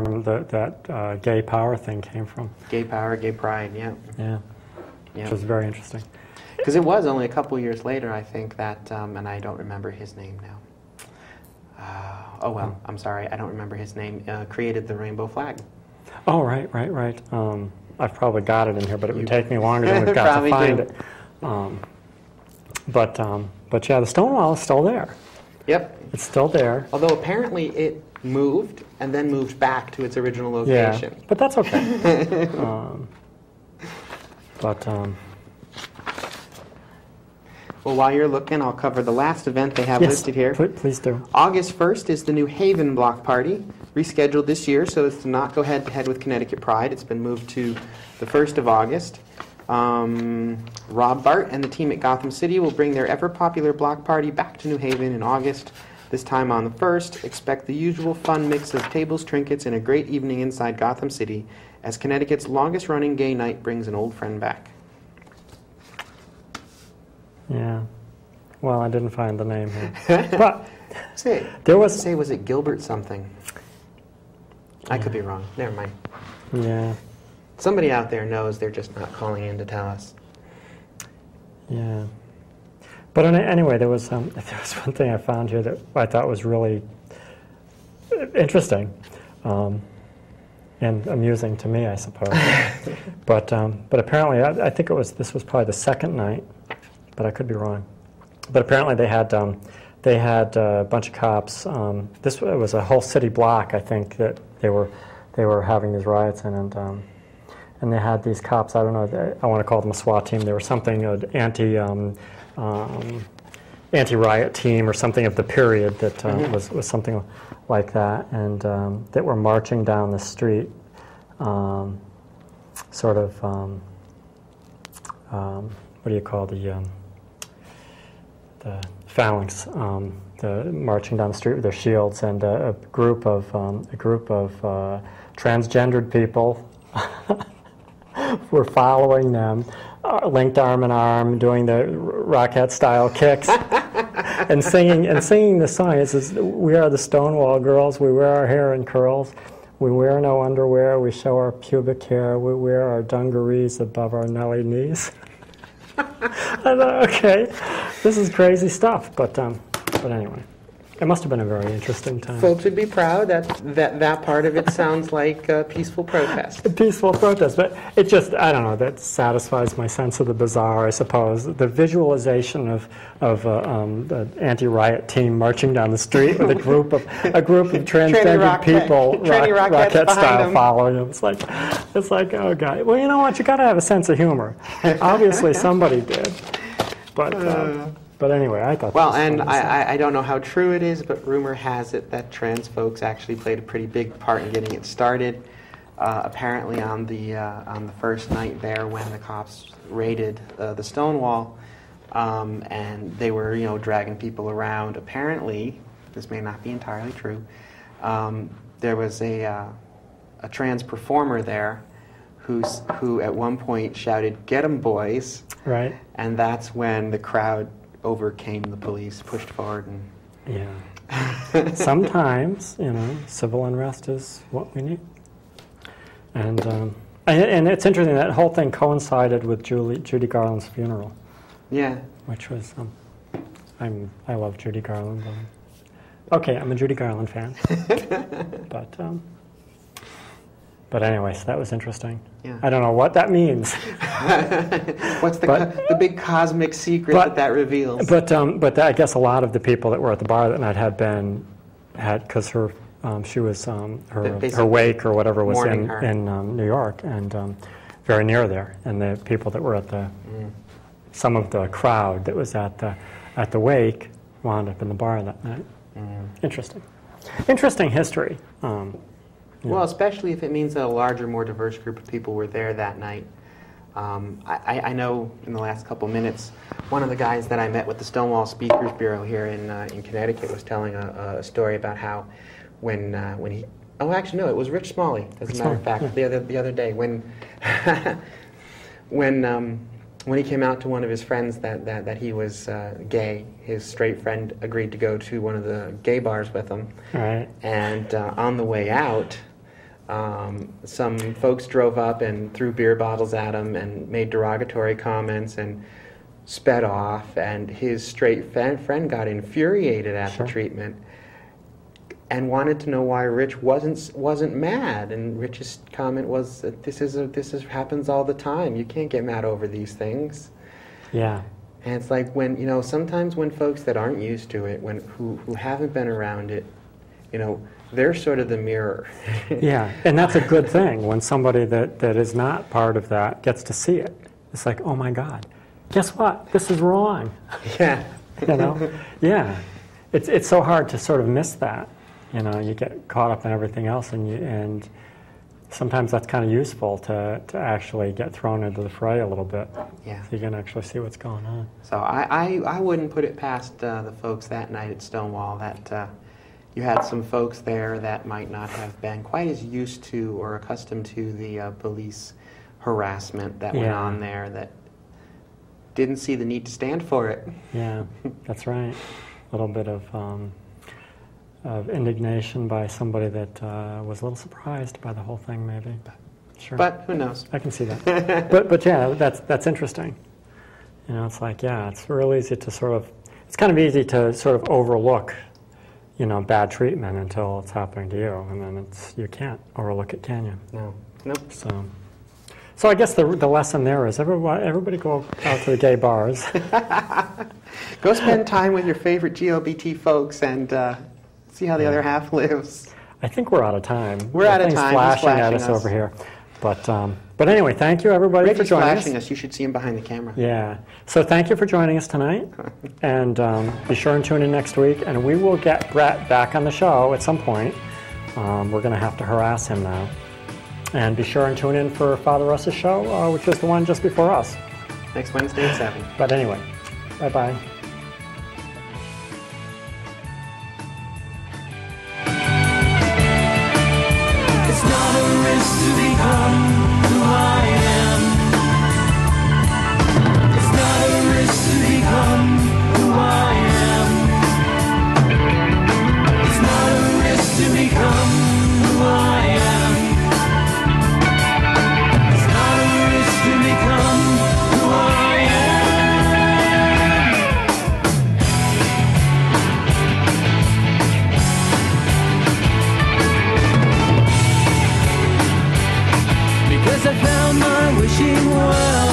that gay power thing came from. Gay power, gay pride, yeah. Yeah, which was very interesting. Because it was only a couple years later, I think, that, and I don't remember his name now. Oh, well, I'm sorry, I don't remember his name, created the rainbow flag. Oh, right. I've probably got it in here, but it would take me longer than we've got to find it. But yeah, the stone wall is still there. Yep. It's still there. Although apparently it moved and then moved back to its original location. Yeah, but that's okay. Well, while you're looking, I'll cover the last event they have listed here. Please do. August 1st is the New Haven block party, rescheduled this year so as to not go head-to-head with Connecticut Pride. It's been moved to the 1st of August. Rob Bart and the team at Gotham City will bring their ever-popular block party back to New Haven in August. This time on the 1st, expect the usual fun mix of tables, trinkets, and a great evening inside Gotham City as Connecticut's longest-running gay night brings an old friend back. Yeah. Well, I didn't find the name here. But was it Gilbert something? I could be wrong. Never mind. Yeah. Somebody out there knows, they're just not calling in to tell us. Yeah. But anyway, there was one thing I found here that I thought was really interesting and amusing to me, I suppose. but apparently, I think this was probably the second night, but I could be wrong. But apparently, they had a bunch of cops. This was a whole city block, I think, that they were having these riots in, and they had these cops. I don't know. I want to call them a SWAT team. They were something anti-riot team or something of the period that was something like that, and that were marching down the street, sort of. What do you call the phalanx? Marching down the street with their shields, and a group of transgendered people were following them, linked arm in arm, doing the Rockette-style kicks, and singing the song. It says, "We are the Stonewall Girls. We wear our hair in curls. We wear no underwear. We show our pubic hair. We wear our dungarees above our Nelly knees." I thought, okay, this is crazy stuff. But anyway. It must have been a very interesting time. Folks would be proud that part of it sounds like a peaceful protest. A peaceful protest, but it just, I don't know, that satisfies my sense of the bizarre, I suppose. The visualization of the anti-riot team marching down the street with a group of transgender people, Rockette style, following them. It's like, oh God. Well, you know what? You got to have a sense of humor. Obviously, somebody did, But anyway, I thought. Well, and I don't know how true it is, but rumor has it that trans folks actually played a pretty big part in getting it started. Apparently, on the first night there, when the cops raided the Stonewall, and they were dragging people around. Apparently, this may not be entirely true. There was a trans performer there who at one point shouted, "Get 'em, boys!" Right. And that's when the crowd overcame the police, pushed forward, and yeah. Sometimes, civil unrest is what we need. And it's interesting, that whole thing coincided with Judy Garland's funeral. Yeah. Which was, I love Judy Garland. Okay, I'm a Judy Garland fan. But anyways, that was interesting. Yeah. I don't know what that means. What's the big cosmic secret that reveals? But I guess a lot of the people that were at the bar that night had because her wake or whatever was in New York, and very near there, and the people that were at some of the crowd that was at the wake wound up in the bar that night. Interesting history. Well, especially if it means that a larger, more diverse group of people were there that night. I know in the last couple minutes, one of the guys that I met with the Stonewall Speakers Bureau here in Connecticut was telling a story about how when he... Oh, actually, no, it was Rich Smalley, as a matter of fact, the other day, when he came out to one of his friends that he was gay, his straight friend agreed to go to one of the gay bars with him. Right. And on the way out, Some folks drove up and threw beer bottles at him and made derogatory comments and sped off, and his straight friend got infuriated at the treatment and wanted to know why Rich wasn't mad. And Rich's comment was that this happens all the time. You can't get mad over these things. Yeah. And it's like when, sometimes when folks that aren't used to it, who haven't been around it, they're sort of the mirror. Yeah, and that's a good thing when somebody that is not part of that gets to see it. It's like, oh my God, guess what? This is wrong. Yeah. Yeah. It's so hard to sort of miss that. You get caught up in everything else, and sometimes that's kind of useful to actually get thrown into the fray a little bit. Yeah. So you can actually see what's going on. So I wouldn't put it past the folks that night at Stonewall that you had some folks there that might not have been quite as used to or accustomed to the police harassment that went on there, that didn't see the need to stand for it. Yeah, that's right. A little bit of indignation by somebody that was a little surprised by the whole thing, maybe. Sure. But who knows? I can see that. but yeah, that's interesting. It's like, it's real easy to it's kind of easy to sort of overlook, bad treatment until it's happening to you, and then you can't overlook it, can you? No. Nope. So I guess the lesson there is everybody go out to the gay bars. Go spend time with your favorite GLBT folks and see how the other half lives. I think we're out of time. We're out of time. Flashing at us over here. But anyway, thank you everybody for joining us. Flashing us. You should see him behind the camera. Yeah. So thank you for joining us tonight, and be sure and tune in next week. And we will get Brett back on the show at some point. We're going to have to harass him now. And be sure and tune in for Father Russ's show, which is the one just before us. Next Wednesday at 7. But anyway, bye-bye. It's not a risk to become who I am. It's not a risk to become who I am. It's not a risk to become who I am. It's not a risk to become who I am. Because I found my wishing well.